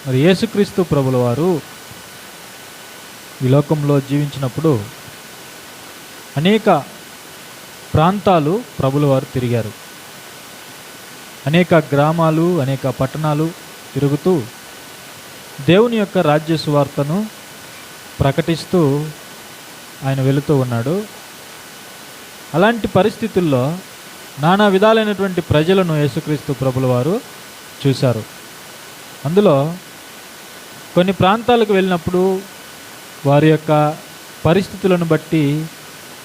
మరి యేసుక్రీస్తు ప్రభుల వారు ఈ లోకంలో జీవించినప్పుడు అనేక ప్రాంతాలు ప్రభుల వారు తిరిగారు. అనేక గ్రామాలు, అనేక పట్టణాలు తిరుగుతూ దేవుని యొక్క రాజ్య సువార్తను ప్రకటిస్తూ ఆయన వెళుతూ ఉన్నాడు. అలాంటి పరిస్థితుల్లో నానా విధాలైనటువంటి ప్రజలను యేసుక్రీస్తు ప్రభుల వారు చూశారు. అందులో కొన్ని ప్రాంతాలకు వెళ్ళినప్పుడు వారి యొక్క పరిస్థితులను బట్టి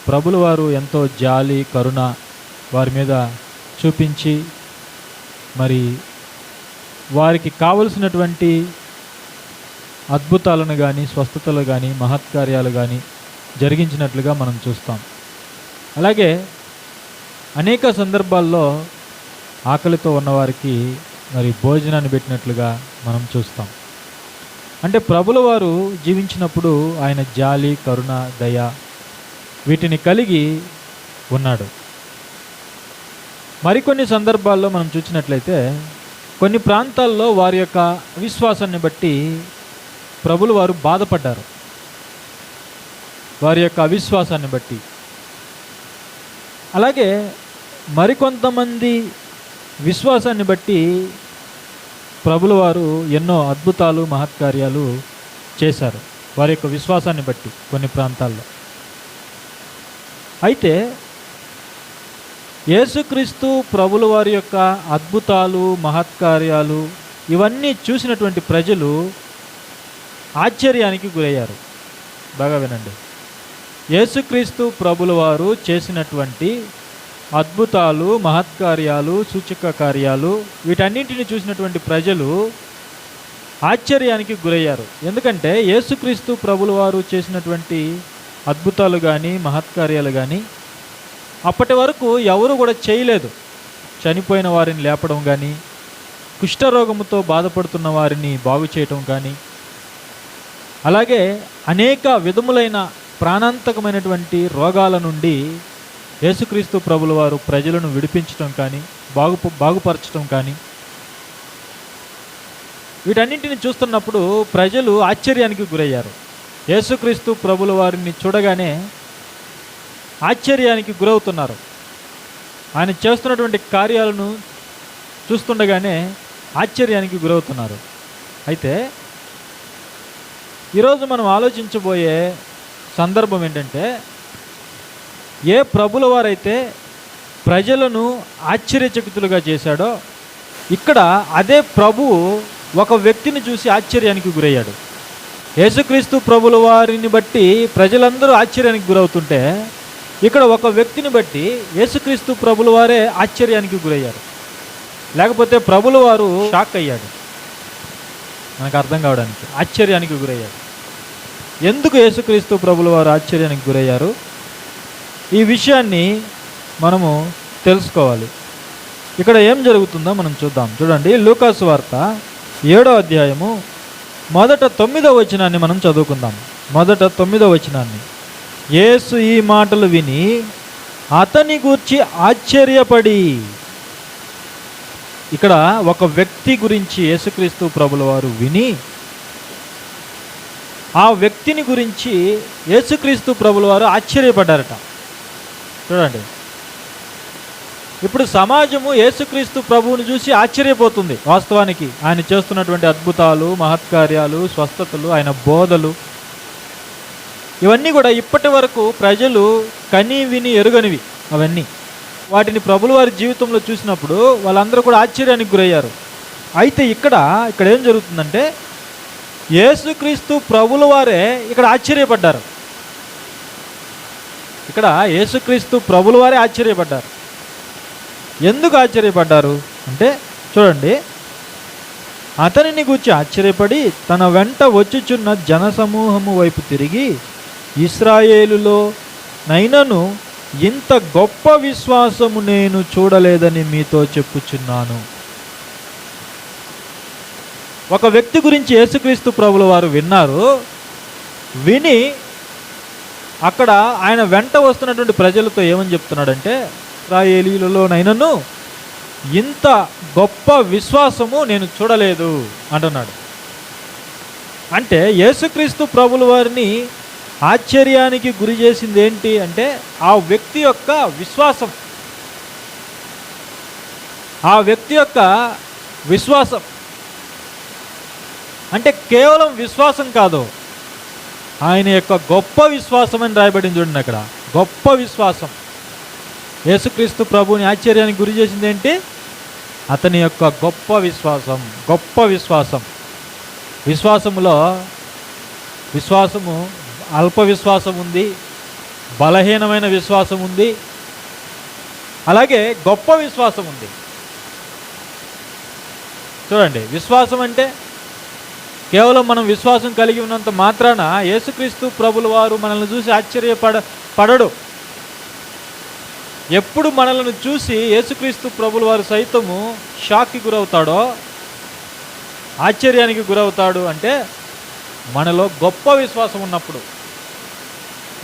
ప్రభుల వారు ఎంతో జాలి, కరుణ వారి మీద చూపించి మరి వారికి కావలసినటువంటి అద్భుతాలను కానీ, స్వస్థతలు కానీ, మహత్కార్యాలు కానీ జరిగించినట్లుగా మనం చూస్తాం. అలాగే అనేక సందర్భాల్లో ఆకలితో ఉన్నవారికి మరి భోజనాన్ని పెట్టినట్లుగా మనం చూస్తాం. అంటే ప్రభుల వారు జీవించినప్పుడు ఆయన జాలి, కరుణ, దయ వీటిని కలిగి ఉన్నాడు. మరికొన్ని సందర్భాల్లో మనం చూసినట్లయితే కొన్ని ప్రాంతాల్లో వారి యొక్క విశ్వాసాన్ని బట్టి ప్రభుల వారు బాధపడ్డారు. వారి యొక్క అవిశ్వాసాన్ని బట్టి. అలాగే మరికొంతమంది విశ్వాసాన్ని బట్టి ప్రభుల వారు ఎన్నో అద్భుతాలు, మహత్కార్యాలు చేశారు వారి యొక్క విశ్వాసాన్ని బట్టి కొన్ని ప్రాంతాల్లో. అయితే యేసుక్రీస్తు ప్రభుల వారి యొక్క అద్భుతాలు, మహత్కార్యాలు ఇవన్నీ చూసినటువంటి ప్రజలు ఆశ్చర్యానికి గురయ్యారు. బాగా వినండి. యేసుక్రీస్తు ప్రభుల వారు చేసినటువంటి అద్భుతాలు, మహత్కార్యాలు, సూచక కార్యాలు వీటన్నింటిని చూసినటువంటి ప్రజలు ఆశ్చర్యానికి గురయ్యారు. ఎందుకంటే యేసుక్రీస్తు ప్రభుల వారు చేసినటువంటి అద్భుతాలు కానీ, మహత్కార్యాలు కానీ అప్పటి వరకు ఎవరు కూడా చేయలేదు. చనిపోయిన వారిని లేపడం కానీ, కుష్ఠరోగముతో బాధపడుతున్న వారిని బాగు చేయటం కానీ, అలాగే అనేక విధములైన ప్రాణాంతకమైనటువంటి రోగాల నుండి యేసుక్రీస్తు ప్రభుల వారు ప్రజలను విడిపించటం కానీ, బాగుపరచడం కానీ వీటన్నింటిని చూస్తున్నప్పుడు ప్రజలు ఆశ్చర్యానికి గురయ్యారు. యేసుక్రీస్తు ప్రభుల వారిని చూడగానే ఆశ్చర్యానికి గురవుతున్నారు. ఆయన చేస్తున్నటువంటి కార్యాలను చూస్తుండగానే ఆశ్చర్యానికి గురవుతున్నారు. అయితే ఈరోజు మనం ఆలోచించబోయే సందర్భం ఏంటంటే, ఏ ప్రభుల వారైతే ప్రజలను ఆశ్చర్యచకితులుగా చేశాడో ఇక్కడ అదే ప్రభువు ఒక వ్యక్తిని చూసి ఆశ్చర్యానికి గురయ్యాడు. యేసుక్రీస్తు ప్రభుల వారిని బట్టి ప్రజలందరూ ఆశ్చర్యానికి గురవుతుంటే ఇక్కడ ఒక వ్యక్తిని బట్టి యేసుక్రీస్తు ప్రభుల వారే ఆశ్చర్యానికి గురయ్యారు. లేకపోతే ప్రభుల వారు షాక్ అయ్యాడు. మనకు అర్థం కావడానికి ఆశ్చర్యానికి గురయ్యాడు. ఎందుకు యేసుక్రీస్తు ప్రభుల వారు ఆశ్చర్యానికి గురయ్యారు? ఈ విషయాన్ని మనము తెలుసుకోవాలి. ఇక్కడ ఏం జరుగుతుందో మనం చూద్దాం. చూడండి, లూకాసు వార్త 7వ అధ్యాయము మొదట 9వ వచనాన్ని మనం చదువుకుందాం. మొదట 9వ వచనాన్ని. యేసు ఈ మాటలు విని అతని గూర్చి ఆశ్చర్యపడి. ఇక్కడ ఒక వ్యక్తి గురించి యేసుక్రీస్తు ప్రభుల వారు విని ఆ వ్యక్తిని గురించి యేసుక్రీస్తు ప్రభుల వారు ఆశ్చర్యపడ్డారట. చూడండి, ఇప్పుడు సమాజము యేసుక్రీస్తు ప్రభువుని చూసి ఆశ్చర్యపోతుంది. వాస్తవానికి ఆయన చేస్తున్నటువంటి అద్భుతాలు, మహత్కార్యాలు, స్వస్థతలు, ఆయన బోధలు ఇవన్నీ కూడా ఇప్పటి వరకు ప్రజలు కని విని ఎరుగనివి. అవన్నీ వాటిని ప్రభుల వారి జీవితంలో చూసినప్పుడు వాళ్ళందరూ కూడా ఆశ్చర్యానికి గురయ్యారు. అయితే ఇక్కడ ఏం జరుగుతుందంటే యేసుక్రీస్తు ప్రభుల వారే ఇక్కడ ఆశ్చర్యపడ్డారు. ఇక్కడ యేసుక్రీస్తు ప్రభుల వారే ఆశ్చర్యపడ్డారు. ఎందుకు ఆశ్చర్యపడ్డారు అంటే చూడండి, అతనిని గూర్చి ఆశ్చర్యపడి తన వెంట వచ్చుచున్న జనసమూహము వైపు తిరిగి, ఇశ్రాయేలులో నైనను ఇంత గొప్ప విశ్వాసము నేను చూడలేదని మీతో చెప్పుచున్నాను. ఒక వ్యక్తి గురించి యేసుక్రీస్తు ప్రభుల వారు విన్నారు. విని అక్కడ ఆయన వెంట వస్తున్నటువంటి ప్రజలతో ఏమని చెప్తున్నాడంటే, ఇశ్రాయేలీలలోనైనను ఇంత గొప్ప విశ్వాసము నేను చూడలేదు అంటున్నాడు. అంటే యేసుక్రీస్తు ప్రభుల వారిని ఆశ్చర్యానికి గురి చేసింది ఏంటి అంటే ఆ వ్యక్తి యొక్క విశ్వాసం. ఆ వ్యక్తి యొక్క విశ్వాసం అంటే కేవలం విశ్వాసం కాదు, ఆయన యొక్క గొప్ప విశ్వాసం అని రాయబడింది చూడండి అక్కడ. గొప్ప విశ్వాసం. యేసుక్రీస్తు ప్రభువుని ఆశ్చర్యానికి గురి చేసింది ఏంటి? అతని యొక్క గొప్ప విశ్వాసం. గొప్ప విశ్వాసం. విశ్వాసము అల్ప విశ్వాసం ఉంది, బలహీనమైన విశ్వాసం ఉంది, అలాగే గొప్ప విశ్వాసం ఉంది. చూడండి, విశ్వాసం అంటే కేవలం మనం విశ్వాసం కలిగి ఉన్నంత మాత్రాన యేసుక్రీస్తు ప్రభుల వారు మనల్ని చూసి పడడు. ఎప్పుడు మనల్ని చూసి యేసుక్రీస్తు ప్రభుల వారు సైతము షాక్కి గురవుతాడో, ఆశ్చర్యానికి గురవుతాడు అంటే మనలో గొప్ప విశ్వాసం ఉన్నప్పుడు,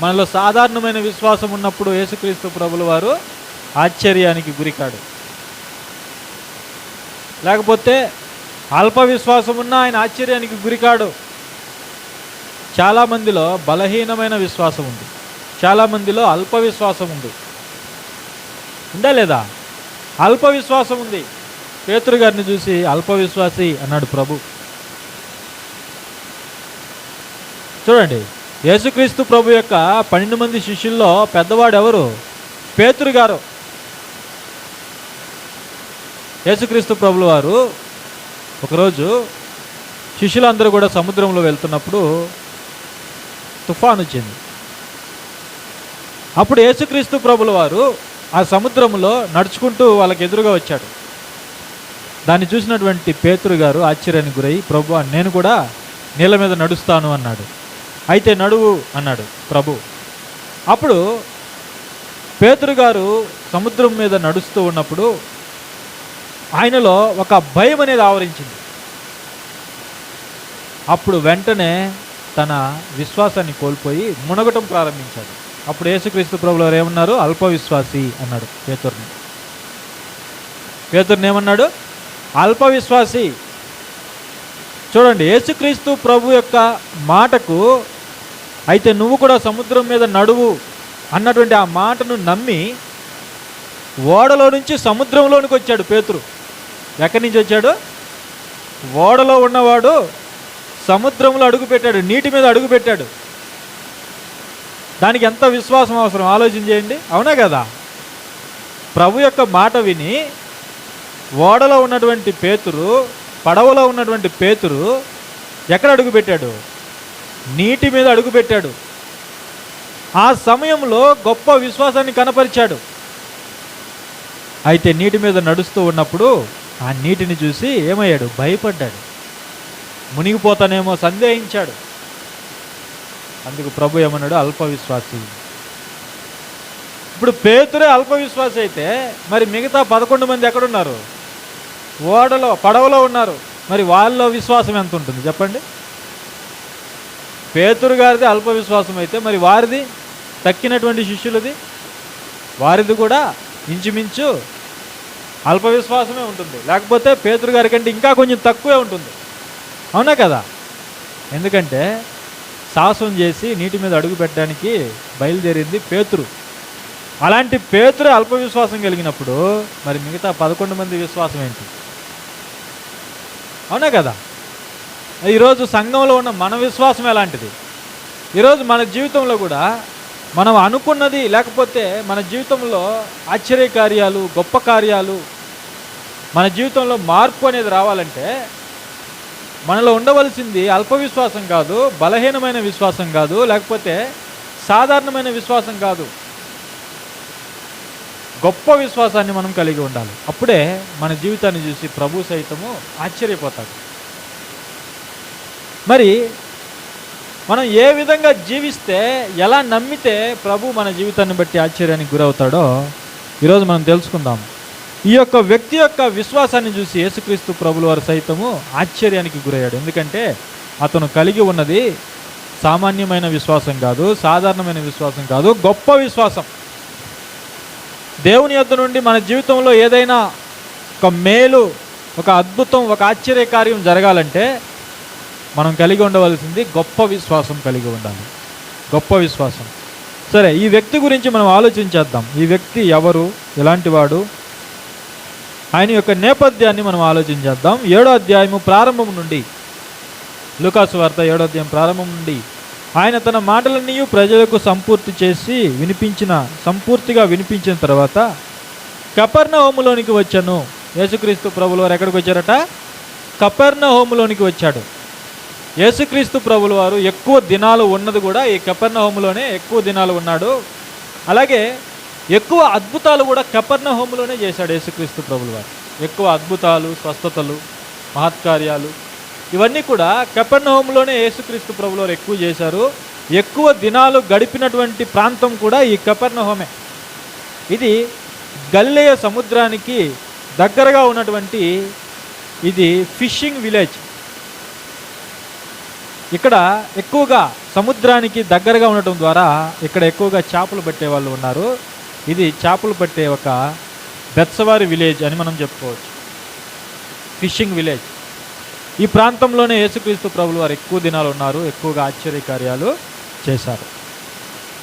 మనలో సాధారణమైన విశ్వాసం ఉన్నప్పుడు యేసుక్రీస్తు ప్రభుల వారు ఆశ్చర్యానికి గురికాడు. లేకపోతే అల్ప విశ్వాసం ఉన్నా ఆయన ఆశ్చర్యానికి గురికాడు. చాలామందిలో బలహీనమైన విశ్వాసం ఉంది, చాలామందిలో అల్ప విశ్వాసం ఉంది. ఉందా లేదా? అల్ప విశ్వాసం ఉంది. పేతురు గారిని చూసి అల్ప విశ్వాసి అన్నాడు ప్రభు. చూడండి, యేసుక్రీస్తు ప్రభు యొక్క 12 మంది శిష్యుల్లో పెద్దవాడు ఎవరు? పేతురు గారు. యేసుక్రీస్తు ప్రభుల వారు ఒకరోజు శిష్యులందరూ కూడా సముద్రంలో వెళ్తున్నప్పుడు తుఫాను వచ్చింది. అప్పుడు యేసుక్రీస్తు ప్రభుల వారు ఆ సముద్రంలో నడుచుకుంటూ వాళ్ళకి ఎదురుగా వచ్చాడు. దాన్ని చూసినటువంటి పేతురు గారు ఆశ్చర్యానికి గురై, ప్రభు నేను కూడా నీళ్ళ మీద నడుస్తాను అన్నాడు. అయితే నడువు అన్నాడు ప్రభు. అప్పుడు పేతురు గారు సముద్రం మీద నడుస్తూ ఉన్నప్పుడు ఆయనలో ఒక భయం అనేది ఆవరించింది. అప్పుడు వెంటనే తన విశ్వాసాన్ని కోల్పోయి మునగటం ప్రారంభించాడు. అప్పుడు యేసుక్రీస్తు ప్రభువు వారు ఏమన్నారు? అల్ప విశ్వాసి అన్నాడు పేతురుని. పేతురుని ఏమన్నాడు? అల్ప విశ్వాసి. చూడండి, యేసుక్రీస్తు ప్రభు యొక్క మాటకు అయితే నువ్వు కూడా సముద్రం మీద నడువు అన్నటువంటి ఆ మాటను నమ్మి ఓడలో నుంచి సముద్రంలోనికి వచ్చాడు పేతురు. ఎక్కడి నుంచి వచ్చాడు? ఓడలో ఉన్నవాడు సముద్రంలో అడుగుపెట్టాడు, నీటి మీద అడుగుపెట్టాడు. దానికి ఎంత విశ్వాసం అవసరం ఆలోచన చేయండి. అవునా కదా? ప్రభు యొక్క మాట విని ఓడలో ఉన్నటువంటి పేతురు, పడవలో ఉన్నటువంటి పేతురు ఎక్కడ అడుగుపెట్టాడు? నీటి మీద అడుగుపెట్టాడు. ఆ సమయంలో గొప్ప విశ్వాసాన్ని కనపరిచాడు. అయితే నీటి మీద నడుస్తూ ఉన్నప్పుడు ఆ నీటిని చూసి ఏమయ్యాడు? భయపడ్డాడు. మునిగిపోతానేమో సందేహించాడు. అందుకు ప్రభు ఏమన్నాడు? అల్ప విశ్వాసి. ఇప్పుడు పేతురే అల్ప విశ్వాసి అయితే మరి మిగతా 11 మంది ఎక్కడున్నారు? ఓడలో, పడవలో ఉన్నారు. మరి వాళ్ళ విశ్వాసం ఎంత ఉంటుంది చెప్పండి? పేతురు గారిది అల్ప విశ్వాసం అయితే మరి వారిది, తక్కినటువంటి శిష్యులది, వారిది కూడా ఇంచుమించు అల్ప విశ్వాసమే ఉంటుంది. లేకపోతే పేతురు గారి కంటే ఇంకా కొంచెం తక్కువే ఉంటుంది. అవునా కదా? ఎందుకంటే సాహసం చేసి నీటి మీద అడుగు పెట్టడానికి బయలుదేరింది పేతురు. అలాంటి పేతురే అల్ప విశ్వాసం కలిగినప్పుడు మరి మిగతా 11 మంది విశ్వాసం ఏంటి? అవునా కదా? ఈరోజు సంఘంలో ఉన్న మన విశ్వాసం ఎలాంటిది? ఈరోజు మన జీవితంలో కూడా మనం అనుకున్నది, లేకపోతే మన జీవితంలో ఆశ్చర్యకార్యాలు, గొప్ప కార్యాలు, మన జీవితంలో మార్పు అనేది రావాలంటే మనలో ఉండవలసింది అల్ప విశ్వాసం కాదు, బలహీనమైన విశ్వాసం కాదు, లేకపోతే సాధారణమైన విశ్వాసం కాదు, గొప్ప విశ్వాసాన్ని మనం కలిగి ఉండాలి. అప్పుడే మన జీవితాన్ని చూసి ప్రభు సైతము ఆశ్చర్యపోతాడు. మరి మనం ఏ విధంగా జీవిస్తే, ఎలా నమ్మితే ప్రభు మన జీవితాన్ని బట్టి ఆశ్చర్యానికి గురవుతాడో ఈరోజు మనం తెలుసుకుందాం. ఈ యొక్క వ్యక్తి యొక్క విశ్వాసాన్ని చూసి యేసుక్రీస్తు ప్రభుల వారు సైతము ఆశ్చర్యానికి గురయ్యాడు. ఎందుకంటే అతను కలిగి ఉన్నది సామాన్యమైన విశ్వాసం కాదు, సాధారణమైన విశ్వాసం కాదు, గొప్ప విశ్వాసం. దేవుని యొద్ద నుండి మన జీవితంలో ఏదైనా ఒక మేలు, ఒక అద్భుతం, ఒక ఆశ్చర్యకార్యం జరగాలంటే మనం కలిగి ఉండవలసింది గొప్ప విశ్వాసం కలిగి ఉండాలి, గొప్ప విశ్వాసం. సరే, ఈ వ్యక్తి గురించి మనం ఆలోచించేద్దాం. ఈ వ్యక్తి ఎవరు, ఎలాంటి వాడు, ఆయన యొక్క నేపథ్యాన్ని మనం ఆలోచించేద్దాం. 7వ అధ్యాయము ప్రారంభం నుండి, లూకాసు వార్త 7వ అధ్యాయం ప్రారంభం నుండి, ఆయన తన మాటలన్నీ ప్రజలకు సంపూర్తిగా వినిపించిన తర్వాత కపెర్నహూములోనికి వచ్చాను. యేసుక్రీస్తు ప్రభుల వారు ఎక్కడికి వచ్చారట? కపెర్నహూములోనికి వచ్చాడు. యేసుక్రీస్తు ప్రభుల వారు ఎక్కువ దినాలు ఉన్నది కూడా ఈ కపెర్నహూములోనే ఎక్కువ దినాలు ఉన్నాడు. అలాగే ఎక్కువ అద్భుతాలు కూడా కపెర్నహూములోనే చేశాడు యేసుక్రీస్తు ప్రభుల వారు. ఎక్కువ అద్భుతాలు, స్వస్థతలు, మహత్కార్యాలు ఇవన్నీ కూడా కపెర్నహూములోనే యేసుక్రీస్తు ప్రభుల వారు ఎక్కువ చేశారు. ఎక్కువ దినాలు గడిపినటువంటి ప్రాంతం కూడా ఈ కపెర్నహూమే. ఇది గలిలయ సముద్రానికి దగ్గరగా ఉన్నటువంటి ఇది ఫిషింగ్ విలేజ్. ఇక్కడ ఎక్కువగా సముద్రానికి దగ్గరగా ఉండటం ద్వారా ఇక్కడ ఎక్కువగా చేపలు పట్టే వాళ్ళు ఉన్నారు. ఇది చేపలు పట్టే ఒక బెత్సవారి విలేజ్ అని మనం చెప్పుకోవచ్చు, ఫిషింగ్ విలేజ్. ఈ ప్రాంతంలోనే యేసుక్రీస్తు ప్రభులు వారు ఎక్కువ దినాలు ఉన్నారు, ఎక్కువగా ఆశ్చర్యకార్యాలు చేశారు.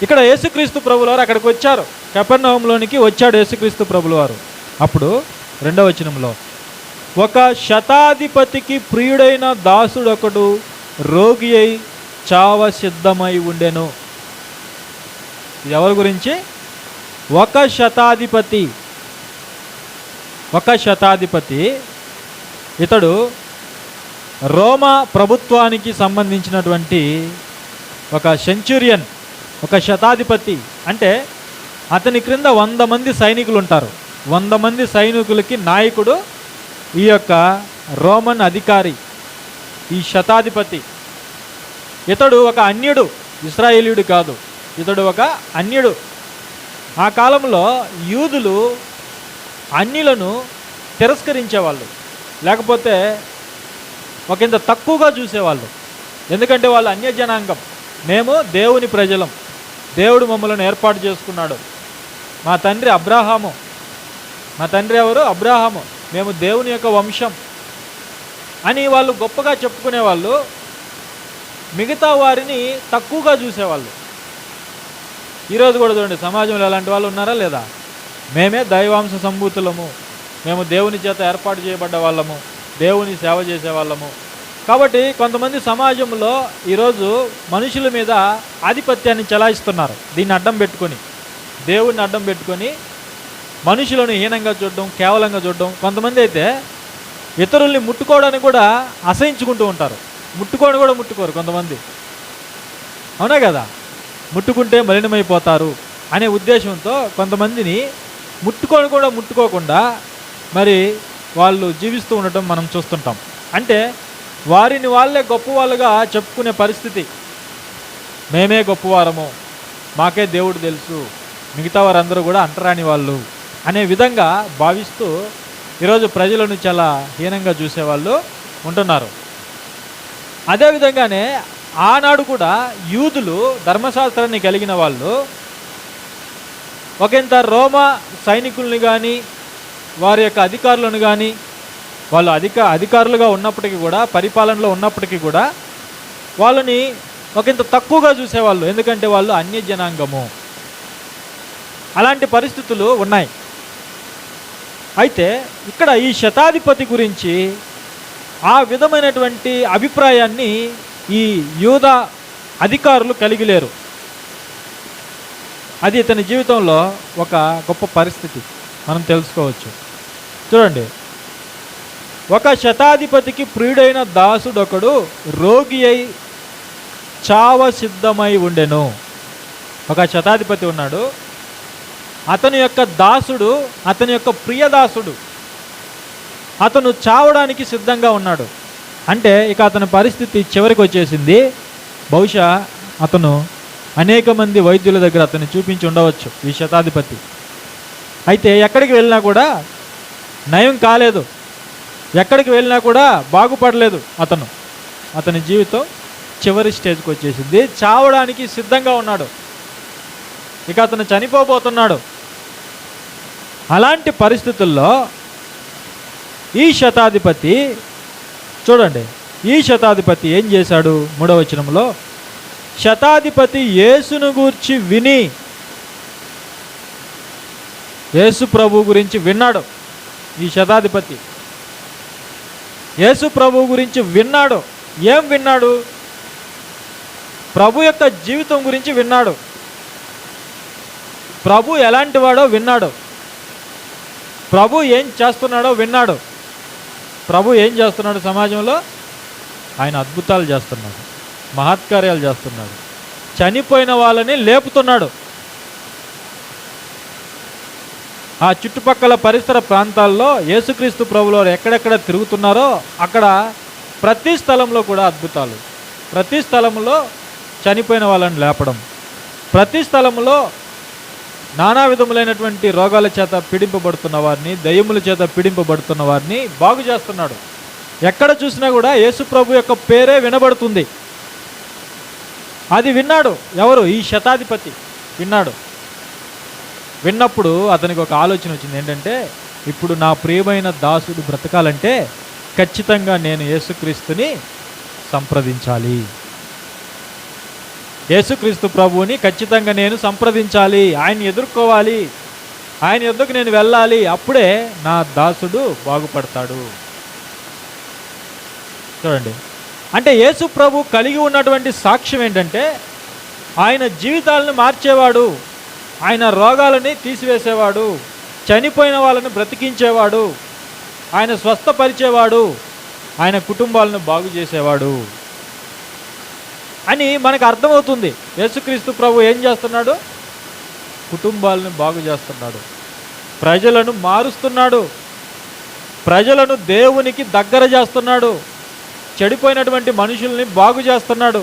ఇక్కడ యేసుక్రీస్తు ప్రభులు వారు అక్కడికి వచ్చారు, కపెర్నహూములోనికి వచ్చాడు యేసుక్రీస్తు ప్రభులు వారు. అప్పుడు 2వ వచనంలో, ఒక శతాధిపతికి ప్రియుడైన దాసుడొకడు రోగి అయి చావ సిద్ధమై ఉండెను. ఎవరి గురించి? ఒక శతాధిపతి. ఇతడు రోమా ప్రభుత్వానికి సంబంధించినటువంటి ఒక సెంచురియన్, ఒక శతాధిపతి. అంటే అతని క్రింద 100 మంది సైనికులు ఉంటారు. 100 మంది సైనికులకి నాయకుడు ఈ యొక్క రోమన్ అధికారి, ఈ శతాధిపతి. ఇతడు ఒక అన్యుడు, ఇశ్రాయేలీయుడు కాదు, ఇతడు ఒక అన్యుడు. ఆ కాలంలో యూదులు అన్యులను తిరస్కరించేవాళ్ళు, లేకపోతే ఒకంత తక్కువగా చూసేవాళ్ళు. ఎందుకంటే వాళ్ళు అన్యజనాంగం, మేము దేవుని ప్రజలం, దేవుడు మమ్మల్ని ఏర్పాటు చేసుకున్నాడు, మా తండ్రి అబ్రాహాము, మా తండ్రి ఎవరు? అబ్రాహాము, మేము దేవుని యొక్క వంశం అని వాళ్ళు గొప్పగా చెప్పుకునేవాళ్ళు. మిగతా వారిని తక్కువగా చూసేవాళ్ళు. ఈరోజు కూడా చూడండి, సమాజంలో ఎలాంటి వాళ్ళు ఉన్నారా లేదా? మేమే దైవాంశ సంభూతులము, మేము దేవుని చేత ఏర్పాటు చేయబడ్డ వాళ్ళము, దేవుని సేవ చేసేవాళ్ళము. కాబట్టి కొంతమంది సమాజంలో ఈరోజు మనుషుల మీద ఆధిపత్యాన్ని చెలాయిస్తున్నారు. దీన్ని అడ్డం పెట్టుకొని, దేవుడిని అడ్డం పెట్టుకొని మనుషులను హీనంగా చూడడం, కేవలంగా చూడడం. కొంతమంది అయితే ఇతరుల్ని ముట్టుకోవడానికి కూడా అసహించుకుంటూ ఉంటారు. ముట్టుకోని కూడా ముట్టుకోరు కొంతమంది, అవునా కదా? ముట్టుకుంటే మలినమైపోతారు అనే ఉద్దేశంతో కొంతమందిని ముట్టుకొని కూడా ముట్టుకోకుండా మరి వాళ్ళు జీవిస్తూ ఉండటం మనం చూస్తుంటాం. అంటే వారిని వాళ్ళే గొప్పవాళ్ళుగా చెప్పుకునే పరిస్థితి. మేమే గొప్పవారము, మాకే దేవుడు తెలుసు, మిగతా వారందరూ కూడా అంటరాని వాళ్ళు అనే విధంగా భావిస్తూ ఈరోజు ప్రజలను చాలా హీనంగా చూసేవాళ్ళు ఉంటున్నారు. అదేవిధంగానే ఆనాడు కూడా యూదులు ధర్మశాస్త్రాన్ని కలిగిన వాళ్ళు ఒకంత రోమా సైనికుల్ని కానీ వారి యొక్క అధికారులను కానీ, వాళ్ళు అధికారులుగా ఉన్నప్పటికీ కూడా, పరిపాలనలో ఉన్నప్పటికీ కూడా వాళ్ళని ఒకంత తక్కువగా చూసేవాళ్ళు. ఎందుకంటే వాళ్ళు అన్య జనాంగము. అలాంటి పరిస్థితులు ఉన్నాయి. అయితే ఇక్కడ ఈ శతాధిపతి గురించి ఆ విధమైనటువంటి అభిప్రాయాన్ని ఈ యూదా అధికారులు కలిగి లేరు. అది ఇతని జీవితంలో ఒక గొప్ప పరిస్థితి మనం తెలుసుకోవచ్చు. చూడండి, ఒక శతాధిపతికి ప్రియుడైన దాసుడొకడు రోగి అయి చావ సిద్ధమై ఉండెను. ఒక శతాధిపతి ఉన్నాడు, అతని యొక్క దాసుడు, అతని యొక్క ప్రియదాసుడు, అతను చావడానికి సిద్ధంగా ఉన్నాడు. అంటే ఇక అతని పరిస్థితి చివరికి వచ్చేసింది. బహుశా అతను అనేక మంది వైద్యుల దగ్గర అతన్ని చూపించి ఉండవచ్చు ఈ శతాధిపతి. అయితే ఎక్కడికి వెళ్ళినా కూడా నయం కాలేదు, ఎక్కడికి వెళ్ళినా కూడా బాగుపడలేదు. అతని జీవితం చివరి స్టేజ్కి వచ్చేసింది. చావడానికి సిద్ధంగా ఉన్నాడు, ఇక అతను చనిపోబోతున్నాడు. అలాంటి పరిస్థితుల్లో ఈ శతాధిపతి చూడండి, ఈ శతాధిపతి ఏం చేశాడు? 3వ వచనంలో, శతాధిపతి యేసును గూర్చి విని, యేసు ప్రభు గురించి విన్నాడు. ఈ శతాధిపతి యేసు ప్రభు గురించి విన్నాడు. ఏం విన్నాడు? ప్రభు యొక్క జీవితం గురించి విన్నాడు. ప్రభు ఎలాంటి వాడో విన్నాడు. ప్రభు ఏం చేస్తున్నాడో విన్నాడు. ప్రభు ఏం చేస్తున్నాడు సమాజంలో? ఆయన అద్భుతాలు చేస్తున్నాడు, మహత్కార్యాలు చేస్తున్నాడు, చనిపోయిన వాళ్ళని లేపుతున్నాడు. ఆ చుట్టుపక్కల పరిసర ప్రాంతాల్లో యేసుక్రీస్తు ప్రభులో ఎక్కడెక్కడ తిరుగుతున్నారో అక్కడ ప్రతి స్థలంలో కూడా అద్భుతాలు, ప్రతి స్థలంలో చనిపోయిన వాళ్ళని లేపడం, ప్రతి స్థలంలో నానా విధములైనటువంటి రోగాల చేత పీడింపబడుతున్న వారిని, దయ్యముల చేత పీడింపబడుతున్న వారిని బాగు చేస్తున్నాడు. ఎక్కడ చూసినా కూడా యేసు ప్రభు యొక్క పేరే వినబడుతుంది. అది విన్నాడు ఎవరు? ఈ శతాధిపతి విన్నాడు. విన్నప్పుడు అతనికి ఒక ఆలోచన వచ్చింది. ఏంటంటే, ఇప్పుడు నా ప్రియమైన దాసుడు బ్రతకాలంటే ఖచ్చితంగా నేను యేసుక్రీస్తుని సంప్రదించాలి. యేసుక్రీస్తు ప్రభువుని ఖచ్చితంగా నేను సంప్రదించాలి, ఆయన్ని ఎదుర్కోవాలి, ఆయన ఎదురుకు నేను వెళ్ళాలి. అప్పుడే నా దాసుడు బాగుపడతాడు. చూడండి, అంటే యేసు ప్రభు కలిగి ఉన్నటువంటి సాక్ష్యం ఏంటంటే, ఆయన జీవితాలను మార్చేవాడు, ఆయన రోగాలని తీసివేసేవాడు, చనిపోయిన వాళ్ళని బ్రతికించేవాడు, ఆయన స్వస్థపరిచేవాడు, ఆయన కుటుంబాలను బాగు చేసేవాడు అని మనకు అర్థమవుతుంది. యేసుక్రీస్తు ప్రభు ఏం చేస్తున్నాడు? కుటుంబాలను బాగు చేస్తున్నాడు, ప్రజలను మారుస్తున్నాడు, ప్రజలను దేవునికి దగ్గర చేస్తున్నాడు, చెడిపోయినటువంటి మనుషుల్ని బాగు చేస్తున్నాడు,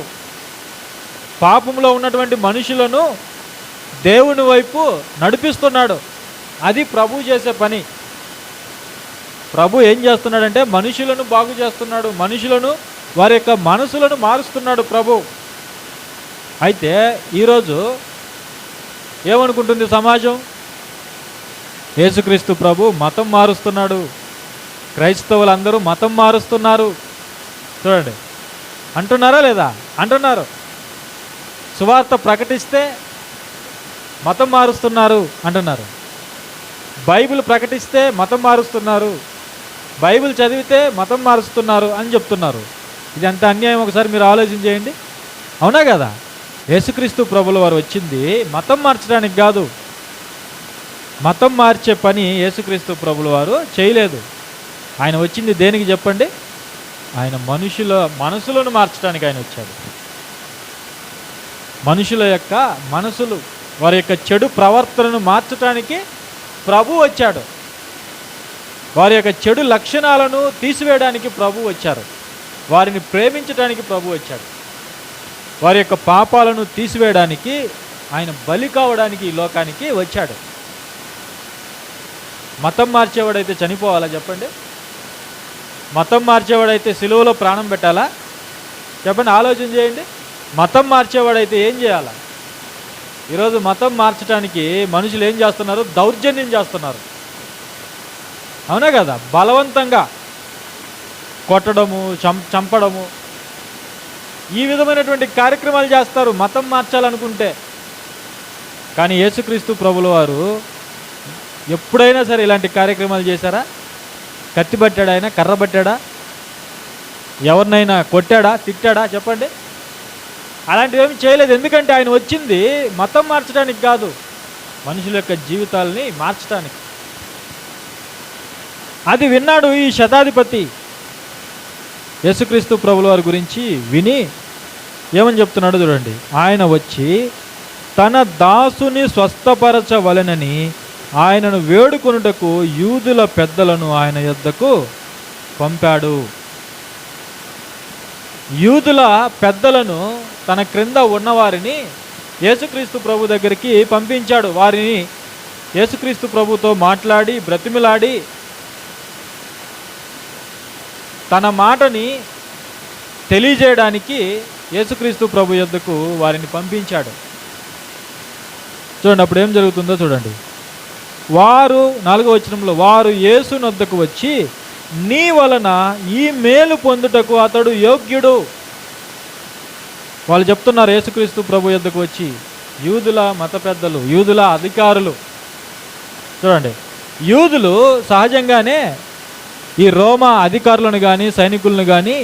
పాపంలో ఉన్నటువంటి మనుషులను దేవుని వైపు నడిపిస్తున్నాడు. అది ప్రభు చేసే పని. ప్రభు ఏం చేస్తున్నాడంటే మనుషులను బాగు చేస్తున్నాడు, మనుషులను వారి యొక్క మనసులను మారుస్తున్నాడు ప్రభు. అయితే ఈరోజు ఏమనుకుంటుంది సమాజం? యేసుక్రీస్తు ప్రభు మతం మారుస్తున్నాడు, క్రైస్తవులందరూ మతం మారుస్తున్నారు. చూడండి, అంటున్నారా లేదా? అంటున్నారు. సువార్త ప్రకటిస్తే మతం మారుస్తున్నారు అంటున్నారు, బైబిల్ ప్రకటిస్తే మతం మారుస్తున్నారు, బైబిల్ చదివితే మతం మారుస్తున్నారు అని చెప్తున్నారు. ఇది ఎంత అన్యాయం ఒకసారి మీరు ఆలోచన చేయండి. అవునా కదా? యేసుక్రీస్తు ప్రభుల వారు వచ్చింది మతం మార్చడానికి కాదు. మతం మార్చే పని యేసుక్రీస్తు ప్రభుల వారు చేయలేదు. ఆయన వచ్చింది దేనికి చెప్పండి? ఆయన మనుషుల మనసులను మార్చడానికి ఆయన వచ్చాడు. మనుషుల యొక్క మనసులు, వారి యొక్క చెడు ప్రవర్తనను మార్చడానికి ప్రభు వచ్చాడు. వారి యొక్క చెడు లక్షణాలను తీసివేయడానికి ప్రభు వచ్చారు. వారిని ప్రేమించడానికి ప్రభు వచ్చాడు. వారి యొక్క పాపాలను తీసివేయడానికి ఆయన బలి కావడానికి ఈ లోకానికి వచ్చాడు. మతం మార్చేవాడైతే చనిపోవాలా చెప్పండి? మతం మార్చేవాడైతే సిలువలో ప్రాణం పెట్టాలా చెప్పండి? ఆలోచన చేయండి. మతం మార్చేవాడైతే ఏం చేయాలా? ఈరోజు మతం మార్చడానికి మనుషులు ఏం చేస్తున్నారు? దౌర్జన్యం చేస్తున్నారు. అవునా కదా? బలవంతంగా కొట్టడము, చంపడము, ఈ విధమైనటువంటి కార్యక్రమాలు చేస్తారు మతం మార్చాలనుకుంటే. కానీ యేసుక్రీస్తు ప్రభుల వారు ఎప్పుడైనా సరే ఇలాంటి కార్యక్రమాలు చేశారా? కత్తి పట్టాడా? ఆయన కర్ర పట్టాడా? ఎవరినైనా కొట్టాడా? తిట్టాడా? చెప్పండి. అలాంటివి ఏమి చేయలేదు. ఎందుకంటే ఆయన వచ్చింది మతం మార్చడానికి కాదు, మనుషుల యొక్క జీవితాలని మార్చడానికి. అది విన్నాడు ఈ శతాధిపతి. యేసుక్రీస్తు ప్రభుల వారి గురించి విని ఏమని చెప్తున్నాడు చూడండి. ఆయన వచ్చి తన దాసుని స్వస్థపరచవలెనని ఆయనను వేడుకొనుటకు యూదుల పెద్దలను ఆయన యొద్దకు పంపాడు. యూదుల పెద్దలను, తన క్రింద ఉన్నవారిని యేసుక్రీస్తు ప్రభు దగ్గరికి పంపించాడు. వారిని యేసుక్రీస్తు ప్రభుతో మాట్లాడి బ్రతిమిలాడి తన మాటని తెలియజేయడానికి యేసుక్రీస్తు ప్రభు యొద్దకు వారిని పంపించాడు. చూడండి అప్పుడు ఏం జరుగుతుందో చూడండి. వారు 4వ వచనంలో, వారు యేసు నొద్దకు వచ్చి నీ వలన ఈ మేలు పొందుటకు అతడు యోగ్యుడు. వాళ్ళు చెప్తున్నారు యేసుక్రీస్తు ప్రభు యొద్దకు వచ్చి, యూదుల మత పెద్దలు, యూదుల అధికారులు. చూడండి, యూదులు సహజంగానే ఈ రోమా అధికారులను కానీ సైనికులను కానీ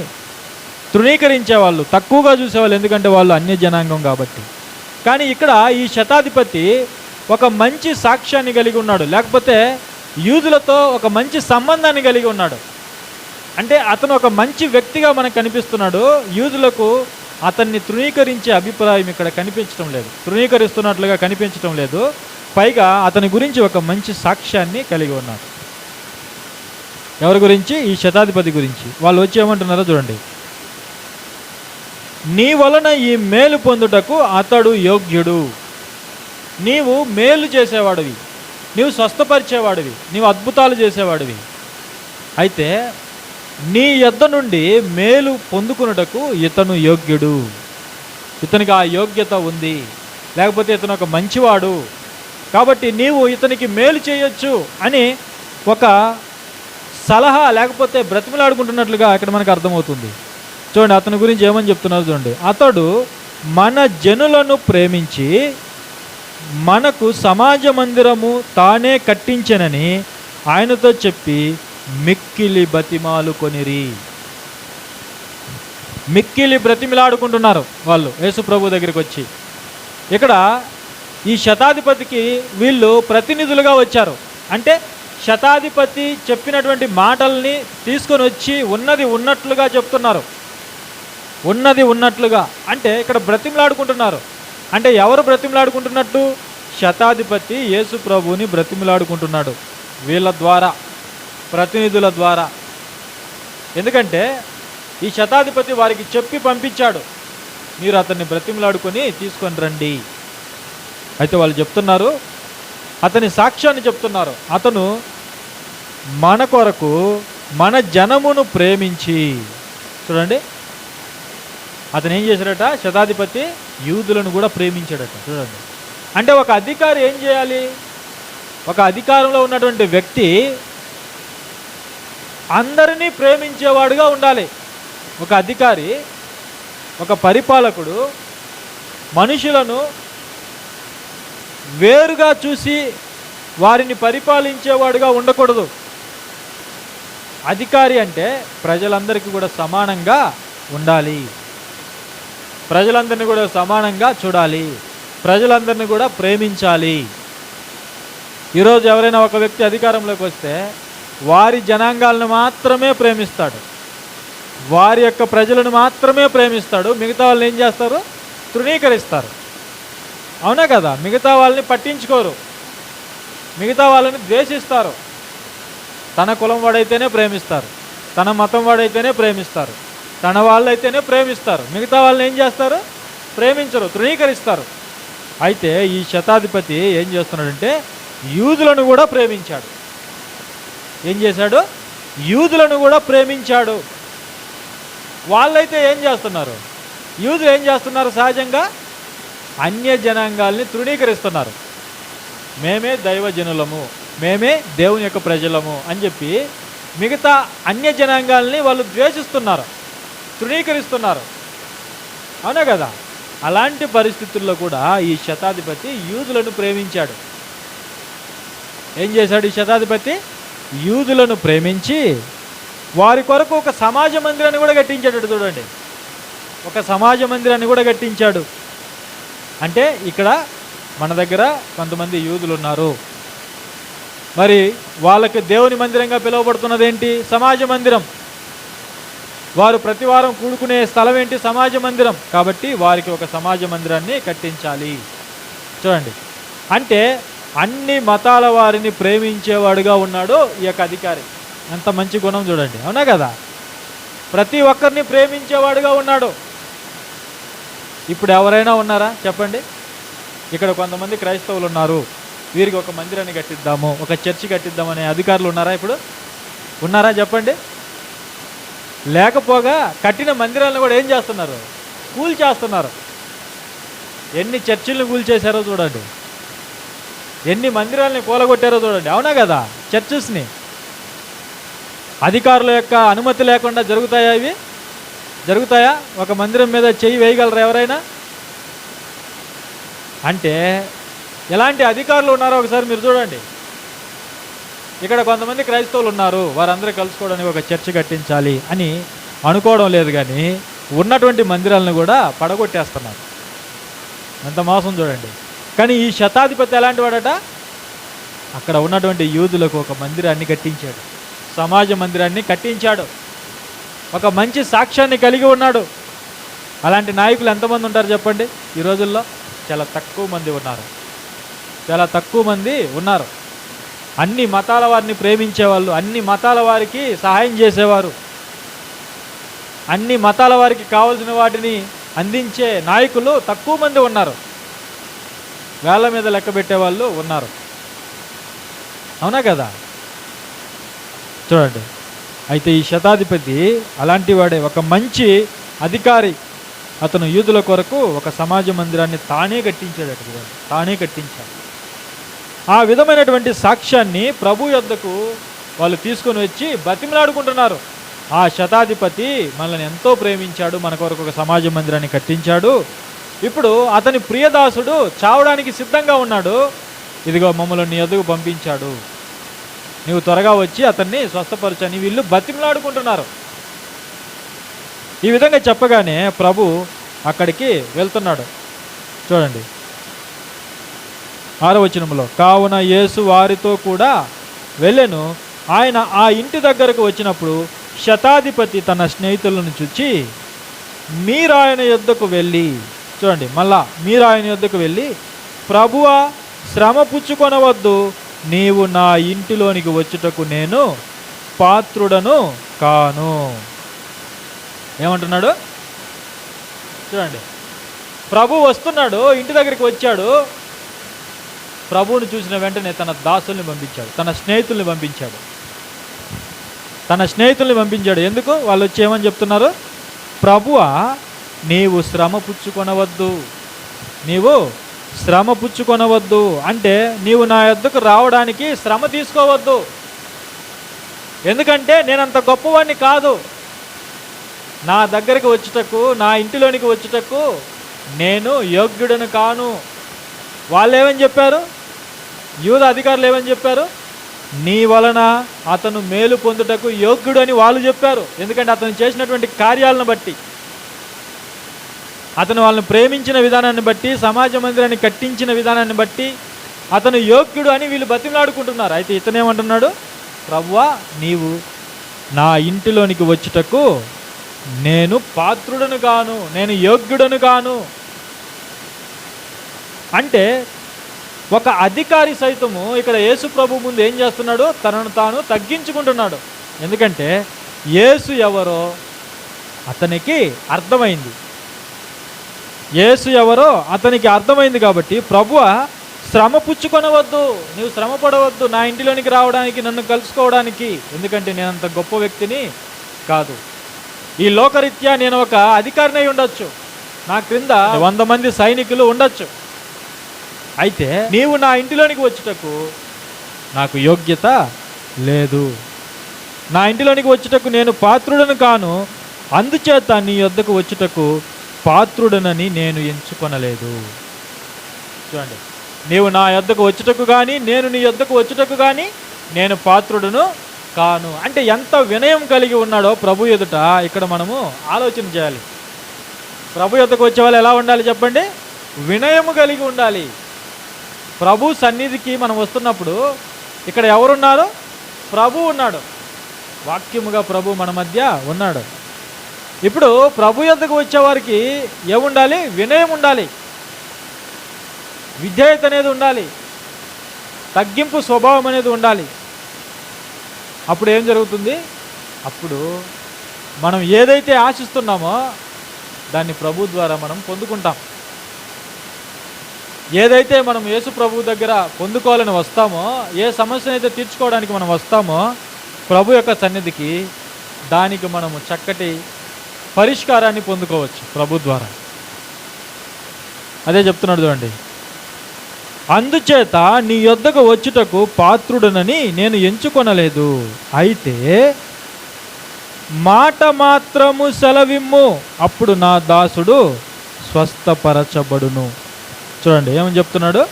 తృణీకరించేవాళ్ళు, తక్కువగా చూసేవాళ్ళు, ఎందుకంటే వాళ్ళు అన్య జనాంగం కాబట్టి. కానీ ఇక్కడ ఈ శతాధిపతి ఒక మంచి సాక్ష్యాన్ని కలిగి ఉన్నాడు, లేకపోతే యూదులతో ఒక మంచి సంబంధాన్ని కలిగి ఉన్నాడు. అంటే అతను ఒక మంచి వ్యక్తిగా మనకు కనిపిస్తున్నాడు. యూదులకు అతన్ని తృణీకరించే అభిప్రాయం ఇక్కడ కనిపించడం లేదు, తృణీకరిస్తున్నట్లుగా కనిపించడం లేదు. పైగా అతని గురించి ఒక మంచి సాక్ష్యాన్ని కలిగి ఉన్నాడు. ఎవరి గురించి? ఈ శతాధిపతి గురించి. వాళ్ళు వచ్చి ఏమంటున్నారో చూడండి, నీ వలన ఈ మేలు పొందుటకు అతడు యోగ్యుడు. నీవు మేలు చేసేవాడివి, నీవు స్వస్థపరిచేవాడివి, నీవు అద్భుతాలు చేసేవాడివి. అయితే నీ యొద్ద నుండి మేలు పొందుకున్నటకు ఇతను యోగ్యుడు, ఇతనికి ఆ యోగ్యత ఉంది, లేకపోతే ఇతను ఒక మంచివాడు, కాబట్టి నీవు ఇతనికి మేలు చేయొచ్చు అని ఒక సలహా లేకపోతే బ్రతిమలాడుకుంటున్నట్లుగా ఇక్కడ మనకు అర్థమవుతుంది. చూడండి, అతని గురించి ఏమని చెప్తున్నారు చూడండి, అతడు మన జనులను ప్రేమించి మనకు సమాజ మందిరము తానే కట్టించెనని ఆయనతో చెప్పి మిక్కిలి బతిమాలు కొనిరి. మిక్కిలి బ్రతిమిలాడుకుంటున్నారు వాళ్ళు యేసు ప్రభు దగ్గరికి వచ్చి. ఇక్కడ ఈ శతాధిపతికి వీళ్ళు ప్రతినిధులుగా వచ్చారు. అంటే శతాధిపతి చెప్పినటువంటి మాటల్ని తీసుకొని వచ్చి ఉన్నది ఉన్నట్లుగా చెప్తున్నారు, ఉన్నది ఉన్నట్లుగా. అంటే ఇక్కడ బ్రతిమలాడుకుంటున్నారు. అంటే ఎవరు బ్రతిమలాడుకుంటున్నట్టు? శతాధిపతి యేసు ప్రభువుని బ్రతిమలాడుకుంటున్నాడు వీళ్ళ ద్వారా, ప్రతినిధుల ద్వారా. ఎందుకంటే ఈ శతాధిపతి వారికి చెప్పి పంపించాడు, మీరు అతన్ని బ్రతిమలాడుకొని తీసుకొని రండి. అయితే వాళ్ళు చెప్తున్నారు, అతని సాక్ష్యాన్ని చెప్తున్నారు, అతను మన కొరకు మన జనమును ప్రేమించి. చూడండి, అతను ఏం చేశాడట? శతాధిపతి యూదులను కూడా ప్రేమించాడట. చూడండి, అంటే ఒక అధికారి ఏం చేయాలి? ఒక అధికారంలో ఉన్నటువంటి వ్యక్తి అందరినీ ప్రేమించేవాడుగా ఉండాలి. ఒక అధికారి, ఒక పరిపాలకుడు మనుషులను వేరుగా చూసి వారిని పరిపాలించేవాడుగా ఉండకూడదు. అధికారి అంటే ప్రజలందరికీ కూడా సమానంగా ఉండాలి, ప్రజలందరినీ కూడా సమానంగా చూడాలి, ప్రజలందరినీ కూడా ప్రేమించాలి. ఈరోజు ఎవరైనా ఒక వ్యక్తి అధికారంలోకి వస్తే వారి జనాంగాలను మాత్రమే ప్రేమిస్తాడు, వారి యొక్క ప్రజలను మాత్రమే ప్రేమిస్తాడు. మిగతా వాళ్ళని ఏం చేస్తారు? తృణీకరిస్తారు. అవునా కదా? మిగతా వాళ్ళని పట్టించుకోరు, మిగతా వాళ్ళని ద్వేషిస్తారు. తన కులం వాడైతేనే ప్రేమిస్తారు, తన మతం వాడైతేనే ప్రేమిస్తారు, తన వాళ్ళైతేనే ప్రేమిస్తారు. మిగతా వాళ్ళని ఏం చేస్తారు? ప్రేమించరు, తృణీకరిస్తారు. అయితే ఈ శతాధిపతి ఏం చేస్తున్నాడంటే యూదులను కూడా ప్రేమించాడు. ఏం చేశాడు? యూదులను కూడా ప్రేమించాడు. వాళ్ళైతే ఏం చేస్తున్నారు? యూదులు ఏం చేస్తున్నారు? సహజంగా అన్య జనాంగాల్ని తృణీకరిస్తున్నారు. మేమే దైవజనులము, మేమే దేవుని యొక్క ప్రజలము అని చెప్పి మిగతా అన్య జనాంగాల్ని వాళ్ళు ద్వేషిస్తున్నారు, తృణీకరిస్తున్నారు. అవునా కదా? అలాంటి పరిస్థితుల్లో కూడా ఈ శతాధిపతి యూదులను ప్రేమించాడు. ఏం చేశాడు ఈ శతాధిపతి? యూదులను ప్రేమించి వారి కొరకు ఒక సమాజ మందిరాన్ని కూడా కట్టించాడు. చూడండి, ఒక సమాజ మందిరాన్ని కూడా కట్టించాడు. అంటే ఇక్కడ మన దగ్గర కొంతమంది యూదులు ఉన్నారు, మరి వాళ్ళకి దేవుని మందిరంగా పిలువబడుతున్నది ఏంటి? సమాజ మందిరం. వారు ప్రతి వారం కూడుకునే స్థలం ఏంటి? సమాజ మందిరం. కాబట్టి వారికి ఒక సమాజ మందిరాన్ని కట్టించాలి. చూడండి, అంటే అన్ని మతాల వారిని ప్రేమించేవాడుగా ఉన్నాడు ఈ యొక్క అధికారి. ఎంత మంచి గుణం చూడండి. అవునా కదా? ప్రతి ఒక్కరిని ప్రేమించేవాడుగా ఉన్నాడు. ఇప్పుడు ఎవరైనా ఉన్నారా చెప్పండి? ఇక్కడ కొంతమంది క్రైస్తవులు ఉన్నారు, వీరికి ఒక మందిరాన్ని కట్టిద్దాము, ఒక చర్చి కట్టిద్దామనే అధికారులు ఉన్నారా? ఇప్పుడు ఉన్నారా చెప్పండి? లేకపోగా కట్టిన మందిరాలను కూడా ఏం చేస్తున్నారు? కూల్చేస్తున్నారు. ఎన్ని చర్చిలను కూల్చేశారో చూడండి, ఎన్ని మందిరాలని కూలగొట్టారో చూడండి. అవునా కదా? చర్చెస్ని అధికారుల యొక్క అనుమతి లేకుండా జరుగుతాయా ఇవి? జరుగుతాయా? ఒక మందిరం మీద చెయ్యి వేయగలరా ఎవరైనా? అంటే ఎలాంటి అధికారులు ఉన్నారో ఒకసారి మీరు చూడండి. ఇక్కడ కొంతమంది క్రైస్తవులు ఉన్నారు, వారందరూ కలుసుకోవడానికి ఒక చర్చ్ కట్టించాలి అని అనుకోవడం లేదు, కానీ ఉన్నటువంటి మందిరాలను కూడా పడగొట్టేస్తున్నారు. ఎంత మోసం చూడండి. కానీ ఈ శతాధిపతి ఎలాంటి వాడట? అక్కడ ఉన్నటువంటి యూదులకు ఒక మందిరాన్ని కట్టించాడు, సమాజ మందిరాన్ని కట్టించాడు, ఒక మంచి సాక్ష్యాన్ని కలిగి ఉన్నాడు. అలాంటి నాయకులు ఎంతమంది ఉంటారు చెప్పండి? ఈ రోజుల్లో చాలా తక్కువ మంది ఉన్నారు, చాలా తక్కువ మంది ఉన్నారు. అన్ని మతాల వారిని ప్రేమించేవాళ్ళు, అన్ని మతాల వారికి సహాయం చేసేవారు, అన్ని మతాల వారికి కావాల్సిన వాటిని అందించే నాయకులు తక్కువ మంది ఉన్నారు. వేళ్ల మీద లెక్క పెట్టేవాళ్ళు ఉన్నారు. అవునా కదా? చూడండి. అయితే ఈ శతాధిపతి అలాంటి వాడే, ఒక మంచి అధికారి. అతను యూదుల కొరకు ఒక సమాజ మందిరాన్ని తానే కట్టించాడు. తానే కట్టించాడు. ఆ విధమైనటువంటి సాక్ష్యాన్ని ప్రభు యొద్దకు వాళ్ళు తీసుకొని వచ్చి బతిమలాడుకుంటున్నారు. ఆ శతాధిపతి మనల్ని ఎంతో ప్రేమించాడు, మన కొరకు ఒక సమాజ మందిరాన్ని కట్టించాడు, ఇప్పుడు అతని ప్రియదాసుడు చావడానికి సిద్ధంగా ఉన్నాడు, ఇదిగో మమ్మల్ని నీ యొద్దకు పంపించాడు, నీవు త్వరగా వచ్చి అతన్ని స్వస్థపరచని వీళ్ళు బతిమలాడుకుంటున్నారు. ఈ విధంగా చెప్పగానే ప్రభు అక్కడికి వెళ్తున్నాడు. చూడండి 6వ వచనంలో, కావున యేసు వారితో కూడా వెళ్ళెను. ఆయన ఆ ఇంటి దగ్గరకు వచ్చినప్పుడు శతాధిపతి తన స్నేహితులను చూచి, మీరు ఆయన యొద్దకు వెళ్ళి, చూడండి మళ్ళా, మీరు ఆయన యొద్దకు వెళ్ళి, ప్రభువా శ్రమ పుచ్చుకొనవద్దు, నీవు నా ఇంటిలోనికి వచ్చుటకు నేను పాత్రుడను కాను. ఏమంటున్నాడు చూడండి. ప్రభు వస్తున్నాడు, ఇంటి దగ్గరికి వచ్చాడు. ప్రభువుని చూసిన వెంటనే తన దాసుల్ని పంపించాడు, తన స్నేహితుల్ని పంపించాడు. తన స్నేహితుల్ని పంపించాడు. ఎందుకు? వాళ్ళు వచ్చి ఏమని చెప్తున్నారు? ప్రభువా నీవు శ్రమ పుచ్చుకొనవద్దు, నీవు శ్రమ పుచ్చుకొనవద్దు అంటే నీవు నా యొద్దకు రావడానికి శ్రమ తీసుకోవద్దు. ఎందుకంటే నేనంత గొప్పవాడిని కాదు, నా దగ్గరికి వచ్చుటకు, నా ఇంటిలోనికి వచ్చుటకు నేను యోగ్యుడను కాను. వాళ్ళు ఏమని చెప్పారు? యూద అధికారులు ఏమని చెప్పారు? నీ వలన అతను మేలు పొందుటకు యోగ్యుడు అని వాళ్ళు చెప్పారు. ఎందుకంటే అతను చేసినటువంటి కార్యాలను బట్టి, అతను వాళ్ళని ప్రేమించిన విధానాన్ని బట్టి, సమాజ మందిరాన్ని కట్టించిన విధానాన్ని బట్టి అతను యోగ్యుడు అని వీళ్ళు బతిమలాడుకుంటున్నారు. అయితే ఇతనేమంటున్నాడు? ప్రభువా నీవు నా ఇంటిలోనికి వచ్చుటకు నేను పాత్రుడను గాను, నేను యోగ్యుడను గాను. అంటే ఒక అధికారి సైతము ఇక్కడ యేసు ప్రభు ముందు ఏం చేస్తున్నాడు? తనను తాను తగ్గించుకుంటున్నాడు. ఎందుకంటే యేసు ఎవరో అతనికి అర్థమైంది, యేసు ఎవరో అతనికి అర్థమైంది. కాబట్టి ప్రభువా శ్రమ పుచ్చుకొనవద్దు, నీవు శ్రమ పడవద్దు నా ఇంటిలోనికి రావడానికి, నన్ను కలుసుకోవడానికి. ఎందుకంటే నేను అంత గొప్ప వ్యక్తిని కాదు. ఈ లోకరీత్యా నేను ఒక అధికారినై ఉండొచ్చు, నా క్రింద 100 మంది సైనికులు ఉండొచ్చు. అయితే నీవు నా ఇంటిలోనికి వచ్చుటకు నాకు యోగ్యత లేదు, నా ఇంటిలోనికి వచ్చుటకు నేను పాత్రుడను కాను, అందుచేత నీ యొద్దకు వచ్చుటకు పాత్రుడనని నేను ఎంచుకొనలేదు. చూడండి, నీవు నా యొద్దకు వచ్చుటకు కానీ, నేను నీ యొద్దకు వచ్చుటకు కానీ నేను పాత్రుడను కాను. అంటే ఎంత వినయం కలిగి ఉన్నాడో ప్రభు ఎదుట ఇక్కడ మనము ఆలోచన చేయాలి. ప్రభు యొద్దకు వచ్చే వాళ్ళు ఎలా ఉండాలి చెప్పండి? వినయము కలిగి ఉండాలి. ప్రభు సన్నిధికి మనం వస్తున్నప్పుడు ఇక్కడ ఎవరున్నారు? ప్రభు ఉన్నాడు, వాక్యముగా ప్రభు మన మధ్య ఉన్నాడు. ఇప్పుడు ప్రభు యొద్దకు వచ్చేవారికి ఏముండాలి? వినయం ఉండాలి, విధేయత అనేది ఉండాలి, తగ్గింపు స్వభావం అనేది ఉండాలి. అప్పుడు ఏం జరుగుతుంది? అప్పుడు మనం ఏదైతే ఆశిస్తున్నామో దాన్ని ప్రభు ద్వారా మనం పొందుకుంటాం. ఏదైతే మనం యేసు ప్రభు దగ్గర పొందుకోవాలని వస్తామో, ఏ సమస్యను అయితే తీర్చుకోవడానికి మనం వస్తామో ప్రభు యొక్క సన్నిధికి, దానికి మనము చక్కటి పరిష్కారాన్ని పొందుకోవచ్చు ప్రభు ద్వారా. అదే చెప్తున్నాడు చూడండి, అందుచేత నీ యొద్దకు వచ్చుటకు పాత్రుడనని నేను ఎంచుకొనలేదు. అయితే మాట మాత్రము సెలవిమ్ము, అప్పుడు నా దాసుడు స్వస్థపరచబడును. చూడండి ఏమని చెప్తున్నాడు,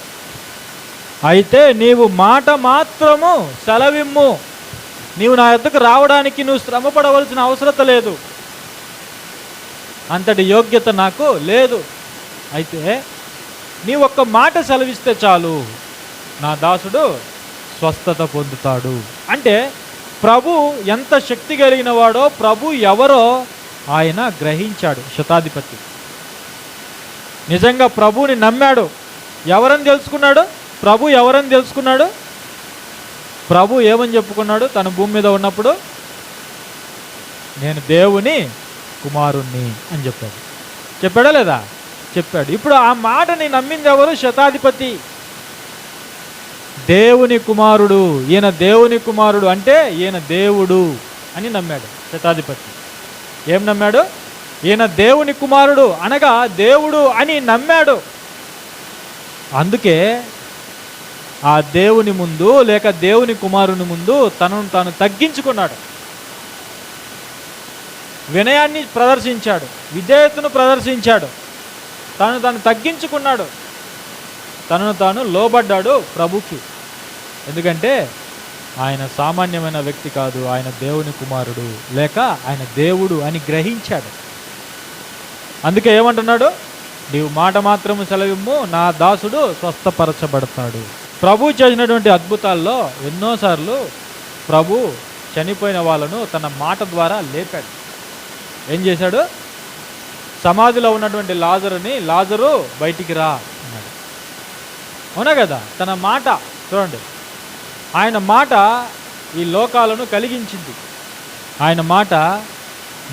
అయితే నీవు మాట మాత్రము సెలవిమ్ము, నీవు నా యొద్దకు రావడానికి నువ్వు శ్రమ పడవలసిన అవసరత లేదు, అంతటి యోగ్యత నాకు లేదు. అయితే నీ ఒక్క మాట సెలవిస్తే చాలు, నా దాసుడు స్వస్థత పొందుతాడు. అంటే ప్రభు ఎంత శక్తి కలిగిన వాడో, ప్రభు ఎవరో ఆయన గ్రహించాడు. శతాధిపతి నిజంగా ప్రభువుని నమ్మాడు. ఎవరని తెలుసుకున్నాడు? ప్రభు ఎవరని తెలుసుకున్నాడు? ప్రభు ఏమని చెప్పుకున్నాడు తన భూమి మీద ఉన్నప్పుడు? నేను దేవుని కుమారుణ్ణి అని చెప్పాడు. చెప్పాడా లేదా? చెప్పాడు. ఇప్పుడు ఆ మాటని నమ్మింది ఎవరు? శతాధిపతి. దేవుని కుమారుడు, ఈయన దేవుని కుమారుడు అంటే ఈయన దేవుడు అని నమ్మాడు శతాధిపతి. ఏం నమ్మాడు? ఈయన దేవుని కుమారుడు అనగా దేవుడు అని నమ్మాడు. అందుకే ఆ దేవుని ముందు లేక దేవుని కుమారుని ముందు తనను తాను తగ్గించుకున్నాడు, వినయాన్ని ప్రదర్శించాడు, విధేయతను ప్రదర్శించాడు, తను తాను తగ్గించుకున్నాడు, తనను తాను లోబడ్డాడు ప్రభుకి. ఎందుకంటే ఆయన సామాన్యమైన వ్యక్తి కాదు, ఆయన దేవుని కుమారుడు లేక ఆయన దేవుడు అని గ్రహించాడు. అందుకే ఏమంటున్నాడు? నీవు మాట మాత్రము సెలవిమ్ము, నా దాసుడు స్వస్థపరచబడతాడు. ప్రభు చేసినటువంటి అద్భుతాల్లో ఎన్నోసార్లు ప్రభు చనిపోయిన వాళ్ళను తన మాట ద్వారా లేపాడు. ఏం చేశాడు? సమాధిలో ఉన్నటువంటి లాజరు బయటికి రా అన్నాడు. అవునా కదా? తన మాట చూడండి, ఆయన మాట ఈ లోకాలను కలిగించింది, ఆయన మాట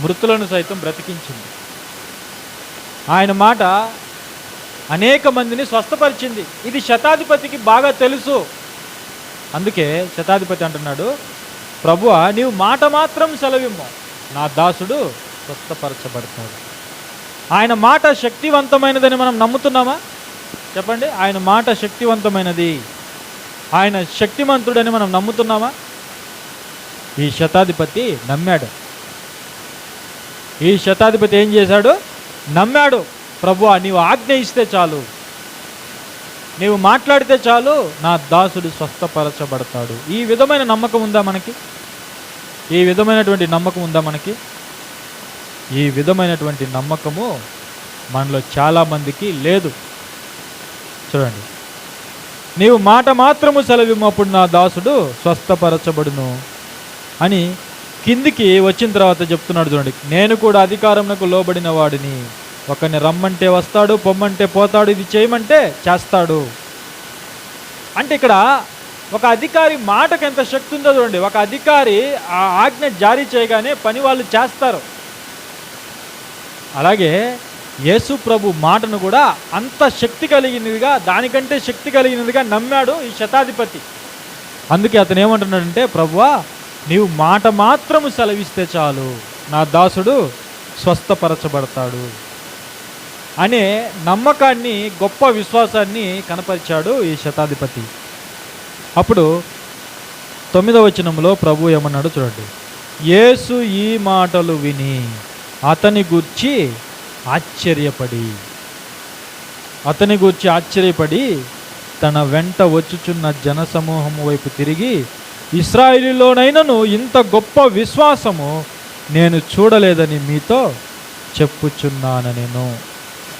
మృతులను సైతం బ్రతికించింది, ఆయన మాట అనేక మందిని స్వస్థపరిచింది. ఇది శతాధిపతికి బాగా తెలుసు. అందుకే శతాధిపతి అంటున్నాడు, ప్రభువా నీవు మాట మాత్రం సెలవిమ్ము, నా దాసుడు స్వస్థపరచబడతాడు. ఆయన మాట శక్తివంతమైనదని మనం నమ్ముతున్నామా? చెప్పండి. ఆయన మాట శక్తివంతమైనది, ఆయన శక్తిమంతుడని మనం నమ్ముతున్నామా? ఈ శతాధిపతి నమ్మాడు. ఈ శతాధిపతి ఏం చేశాడు? నమ్మాడు. ప్రభువా నీవు ఆజ్ఞ ఇస్తే చాలు, నీవు మాట్లాడితే చాలు, నా దాసుడు స్వస్థపరచబడతాడు. ఈ విధమైన నమ్మకం ఉందా మనకి? ఈ విధమైనటువంటి నమ్మకం ఉందా మనకి? ఈ విధమైనటువంటి నమ్మకము మనలో చాలామందికి లేదు. చూడండి, నీవు మాట మాత్రము సెలవిమ్ము, అప్పుడు నా దాసుడు స్వస్థపరచబడును అని కిందికి వచ్చిన తర్వాత చెప్తున్నాడు. చూడండి, నేను కూడా అధికారమునకు లోబడిన వాడిని, ఒకరిని రమ్మంటే వస్తాడు, పొమ్మంటే పోతాడు, ఇది చేయమంటే చేస్తాడు. అంటే ఇక్కడ ఒక అధికారి మాటకు ఎంత శక్తి ఉందో చూడండి. ఒక అధికారి ఆ ఆజ్ఞ జారీ చేయగానే పని వాళ్ళు చేస్తారు. అలాగే యేసు ప్రభు మాటను కూడా అంత శక్తి కలిగినదిగా, దానికంటే శక్తి కలిగినదిగా నమ్మాడు ఈ శతాధిపతి. అందుకే అతను ఏమంటున్నాడంటే, ప్రభువా నీవు మాట మాత్రము సెలవిస్తే చాలు, నా దాసుడు స్వస్థపరచబడతాడు అనే నమ్మకాన్ని, గొప్ప విశ్వాసాన్ని కనపరిచాడు ఈ శతాధిపతి. అప్పుడు 9వ వచనంలో ప్రభు ఏమన్నాడు చూడండి, యేసు ఈ మాటలు విని అతని గూర్చి ఆశ్చర్యపడి తన వెంట వచ్చుచున్న జనసమూహము వైపు తిరిగి, ఇశ్రాయేలులోనైనను ఇంత గొప్ప విశ్వాసము నేను చూడలేదని మీతో చెప్పుచున్నాను నేను.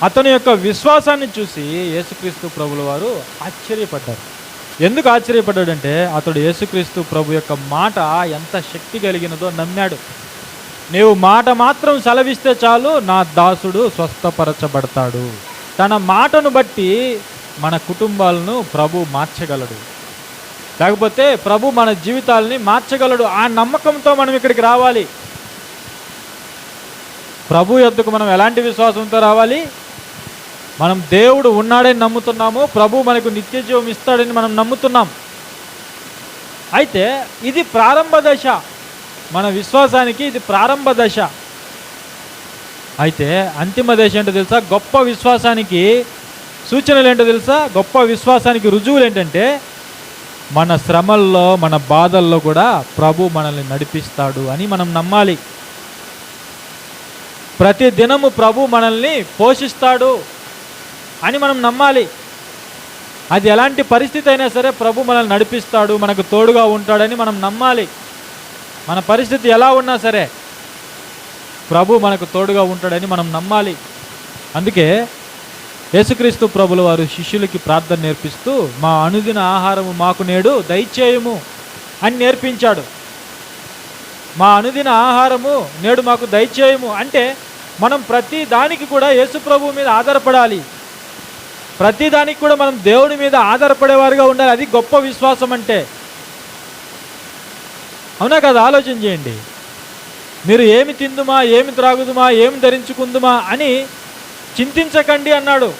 అతని యొక్క విశ్వాసాన్ని చూసి యేసుక్రీస్తు ప్రభుల వారు ఆశ్చర్యపడ్డారు. ఎందుకు ఆశ్చర్యపడ్డాడంటే, అతడు యేసుక్రీస్తు ప్రభు యొక్క మాట ఎంత శక్తి కలిగినదో నమ్మాడు. నీవు మాట మాత్రం సెలవిస్తే చాలు, నా దాసుడు స్వస్థపరచబడతాడు. తన మాటను బట్టి మన కుటుంబాలను ప్రభు మార్చగలడు, లేకపోతే ప్రభు మన జీవితాలని మార్చగలడు. ఆ నమ్మకంతో మనం ఇక్కడికి రావాలి. ప్రభు యొద్దకు మనం ఎలాంటి విశ్వాసంతో రావాలి? మనం దేవుడు ఉన్నాడని నమ్ముతున్నాము, ప్రభు మనకు నిత్య జీవం ఇస్తాడని మనం నమ్ముతున్నాం. అయితే ఇది ప్రారంభ దశ, మన విశ్వాసానికి ఇది ప్రారంభ దశ. అయితే అంతిమ దశ ఏంటో తెలుసా? గొప్ప విశ్వాసానికి సూచనలు ఏంటో తెలుసా? గొప్ప విశ్వాసానికి రుజువులు ఏంటంటే, మన శ్రమల్లో, మన బాధల్లో కూడా ప్రభు మనల్ని నడిపిస్తాడు అని మనం నమ్మాలి. ప్రతి దినము ప్రభు మనల్ని పోషిస్తాడు అని మనం నమ్మాలి. అది ఎలాంటి పరిస్థితి అయినా సరే ప్రభు మనల్ని నడిపిస్తాడు, మనకు తోడుగా ఉంటాడని మనం నమ్మాలి. మన పరిస్థితి ఎలా ఉన్నా సరే ప్రభు మనకు తోడుగా ఉంటాడని మనం నమ్మాలి. అందుకే యేసుక్రీస్తు ప్రభుల వారు శిష్యులకి ప్రార్థన నేర్పిస్తూ మా అనుదిన ఆహారము మాకు నేడు దయచేయము అని నేర్పించాడు. మా అనుదిన ఆహారము నేడు మాకు దయచేయము అంటే మనం ప్రతి దానికి కూడా యేసు ప్రభువు మీద ఆధారపడాలి. ప్రతి దానికి కూడా మనం దేవుని మీద ఆధారపడేవారుగా ఉండాలి. అది గొప్ప విశ్వాసం అంటే. అవునా కదా? ఆలోచన చేయండి. మీరు ఏమి తిందుమా, ఏమి త్రాగుదుమా, ఏమి ధరించుకుందుమా అని చింతించకండి అన్నాడు.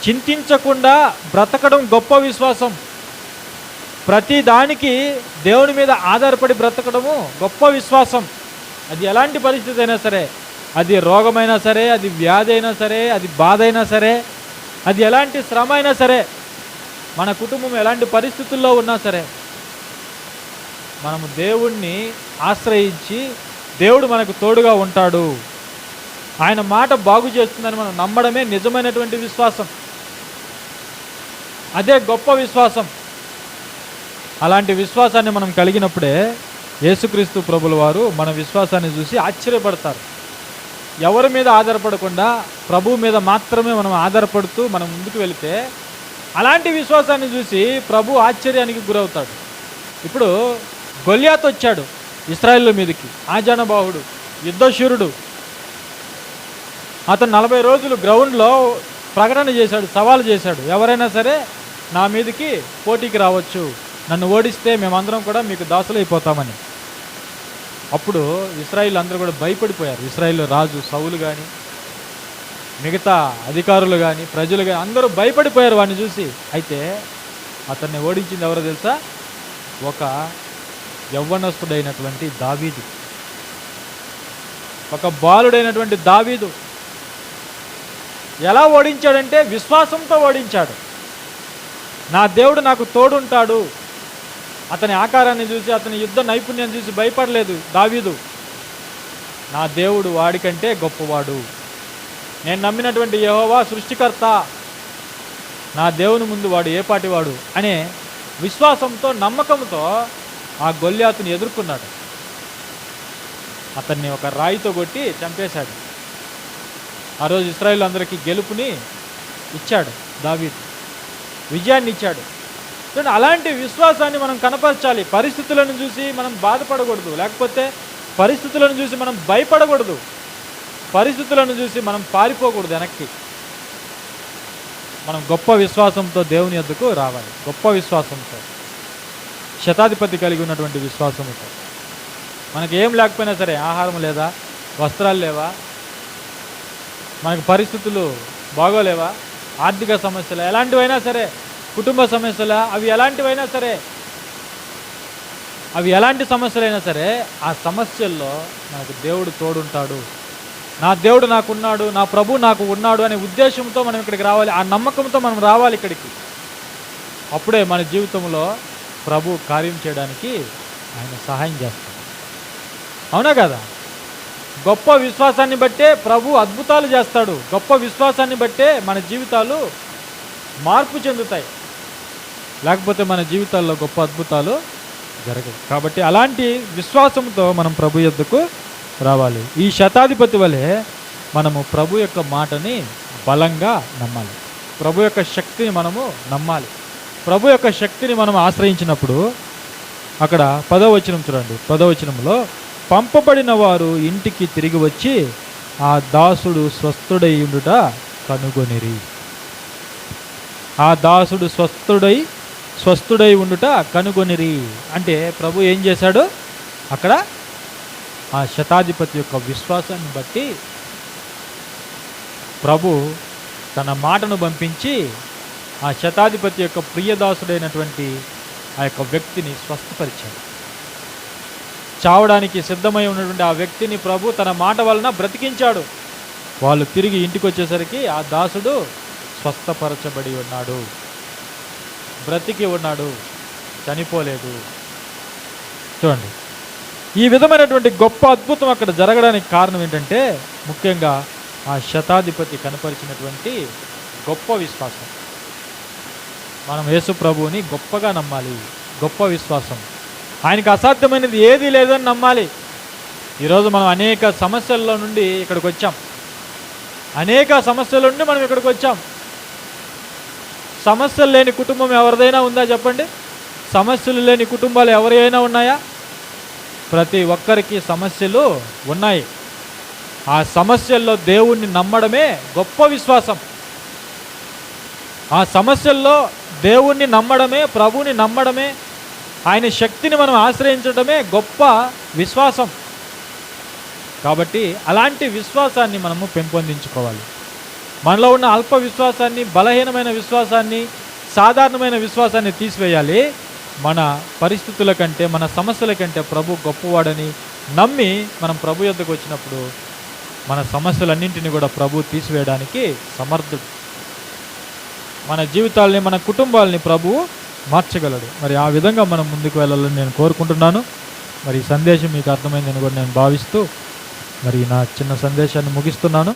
చింతించకుండా బ్రతకడం గొప్ప విశ్వాసం. ప్రతి దానికి దేవుని మీద ఆధారపడి బ్రతకడము గొప్ప విశ్వాసం. అది ఎలాంటి పరిస్థితి అయినా సరే, అది రోగమైనా సరే, అది వ్యాధి అయినా సరే, అది బాధ అయినా సరే, అది ఎలాంటి శ్రమ అయినా సరే, మన కుటుంబం ఎలాంటి పరిస్థితుల్లో ఉన్నా సరే, మనము దేవుణ్ణి ఆశ్రయించి దేవుడు మనకు తోడుగా ఉంటాడు, ఆయన మాట బాగు చేస్తుందని మనం నమ్మడమే నిజమైనటువంటి విశ్వాసం. అదే గొప్ప విశ్వాసం. అలాంటి విశ్వాసాన్ని మనం కలిగినప్పుడే యేసుక్రీస్తు ప్రభుల వారు మన విశ్వాసాన్ని చూసి ఆశ్చర్యపడతారు. ఎవరి మీద ఆధారపడకుండా ప్రభువు మీద మాత్రమే మనం ఆధారపడుతూ మనం ముందుకు వెళితే అలాంటి విశ్వాసాన్ని చూసి ప్రభు ఆశ్చర్యానికి గురవుతాడు. ఇప్పుడు గొల్యాతు వచ్చాడు ఇశ్రాయేలు మీదకి, ఆజానబాహుడు, యుద్ధశూరుడు. అతను 40 రోజులు గ్రౌండ్లో ప్రకటన చేశాడు, సవాలు చేశాడు, ఎవరైనా సరే నా మీదకి పోటీకి రావచ్చు, నన్ను ఓడిస్తే మేమందరం కూడా మీకు దాసులైపోతామని. అప్పుడు ఇశ్రాయేలు అందరూ కూడా భయపడిపోయారు. ఇశ్రాయేల్ రాజు సౌలు కానీ, మిగతా అధికారులు కానీ, ప్రజలు కానీ అందరూ భయపడిపోయారు వాడిని చూసి. అయితే అతన్ని ఓడించింది ఎవరో తెలుసా? ఒక యవ్వనస్తుడైనటువంటి దావీదు, ఒక బాలుడైనటువంటి దావీదు. ఎలా ఓడించాడంటే విశ్వాసంతో ఓడించాడు. నా దేవుడు నాకు తోడుంటాడు. అతని ఆకారాన్ని చూసి, అతని యుద్ధ నైపుణ్యం చూసి భయపడలేదు దావీదు. నా దేవుడు వాడికంటే గొప్పవాడు, నేను నమ్మినటువంటి యెహోవా సృష్టికర్త, నా దేవుని ముందు వాడు ఏ పాటివాడు అనే విశ్వాసంతో, నమ్మకంతో ఆ గొల్యాతుని ఎదుర్కొన్నాడు. అతన్ని ఒక రాయితో కొట్టి చంపేశాడు. ఆ రోజు ఇశ్రాయేలు అందరికీ గెలుపుని ఇచ్చాడు దావీదు, విజయాన్ని ఇచ్చాడు. చూడండి, అలాంటి విశ్వాసాన్ని మనం కనపరచాలి. పరిస్థితులను చూసి మనం బాధపడకూడదు, లేకపోతే పరిస్థితులను చూసి మనం భయపడకూడదు, పరిస్థితులను చూసి మనం పారిపోకూడదు వెనక్కి. మనం గొప్ప విశ్వాసంతో దేవుని యొద్దకు రావాలి. గొప్ప విశ్వాసంతో, శతాధిపతి కలిగి ఉన్నటువంటి విశ్వాసంతో. మనకి ఏం లేకపోయినా సరే, ఆహారం లేదా, వస్త్రాలు లేవా, మనకు పరిస్థితులు బాగోలేవా, ఆర్థిక సమస్యలు ఎలాంటివైనా సరే, కుటుంబ సమస్యలు అవి ఎలాంటివైనా సరే, అవి ఎలాంటి సమస్యలైనా సరే, ఆ సమస్యల్లో మనకు దేవుడు తోడుంటాడు. నా దేవుడు నాకున్నాడు, నా ప్రభు నాకు ఉన్నాడు అనే ఉద్దేశంతో మనం ఇక్కడికి రావాలి. ఆ నమ్మకంతో మనం రావాలి ఇక్కడికి. అప్పుడే మన జీవితంలో ప్రభు కార్యం చేయడానికి ఆయన సహాయం చేస్తాడు. అవునా కదా? గొప్ప విశ్వాసాన్ని బట్టే ప్రభు అద్భుతాలు చేస్తాడు. గొప్ప విశ్వాసాన్ని బట్టే మన జీవితాలు మార్పు చెందుతాయి. లేకపోతే మన జీవితాల్లో గొప్ప అద్భుతాలు జరగవు. కాబట్టి అలాంటి విశ్వాసంతో మనం ప్రభు యొద్దకు రావాలి. ఈ శతాధిపతి వలె మనము ప్రభు యొక్క మాటని బలంగా నమ్మాలి. ప్రభు యొక్క శక్తిని మనము నమ్మాలి. ప్రభు యొక్క శక్తిని మనం ఆశ్రయించినప్పుడు, అక్కడ 10వ వచనం చూడండి. 10వ వచనంలో, పంపబడిన వారు ఇంటికి తిరిగి వచ్చి ఆ దాసుడు స్వస్థుడై ఉండుట కనుగొనిరి. ఆ దాసుడు స్వస్థుడై ఉండుట కనుగొనిరి అంటే ప్రభు ఏం చేశాడు? అక్కడ ఆ శతాధిపతి యొక్క విశ్వాసాన్ని బట్టి ప్రభు తన మాటను పంపించి ఆ శతాధిపతి యొక్క ప్రియదాసుడైనటువంటి ఆ యొక్క వ్యక్తిని స్వస్థపరిచాడు. చావడానికి సిద్ధమై ఉన్నటువంటి ఆ వ్యక్తిని ప్రభు తన మాట వలన బ్రతికించాడు. వాళ్ళు తిరిగి ఇంటికి వచ్చేసరికి ఆ దాసుడు స్వస్థపరచబడి ఉన్నాడు, బ్రతికి ఉన్నాడు, చనిపోలేదు. చూడండి, ఈ విధమైనటువంటి గొప్ప అద్భుతం అక్కడ జరగడానికి కారణం ఏంటంటే ముఖ్యంగా ఆ శతాధిపతి కనపరిచినటువంటి గొప్ప విశ్వాసం. మనం యేసు ప్రభువుని గొప్పగా నమ్మాలి. గొప్ప విశ్వాసం. ఆయనకు అసాధ్యమైనది ఏదీ లేదని నమ్మాలి. ఈరోజు మనం అనేక సమస్యల్లో నుండి ఇక్కడికి వచ్చాం. అనేక సమస్యల నుండి మనం ఇక్కడికి వచ్చాం. సమస్యలు లేని కుటుంబం ఎవరిదైనా ఉందా చెప్పండి? సమస్యలు లేని కుటుంబాలు ఎవరైనా ఉన్నాయా? ప్రతి ఒక్కరికి సమస్యలు ఉన్నాయి. ఆ సమస్యల్లో దేవుణ్ణి నమ్మడమే గొప్ప విశ్వాసం. ఆ సమస్యల్లో దేవుణ్ణి నమ్మడమే, ప్రభువుని నమ్మడమే, ఆయన శక్తిని మనం ఆశ్రయించడమే గొప్ప విశ్వాసం. కాబట్టి అలాంటి విశ్వాసాన్ని మనము పెంపొందించుకోవాలి. మనలో ఉన్న అల్ప విశ్వాసాన్ని, బలహీనమైన విశ్వాసాన్ని, సాధారణమైన విశ్వాసాన్ని తీసివేయాలి. మన పరిస్థితుల కంటే, మన సమస్యల కంటే ప్రభు గొప్పవాడని నమ్మి మనం ప్రభు యొద్దకు వచ్చినప్పుడు మన సమస్యలన్నింటినీ కూడా ప్రభు తీసివేయడానికి సమర్థుడు. మన జీవితాల్ని, మన కుటుంబాలని ప్రభువు మార్చగలడు. మరి ఆ విధంగా మనం ముందుకు వెళ్ళాలని నేను కోరుకుంటున్నాను. మరి ఈ సందేశం మీకు అర్థమైందని కూడా నేను భావిస్తూ మరి నా చిన్న సందేశాన్ని ముగిస్తున్నాను.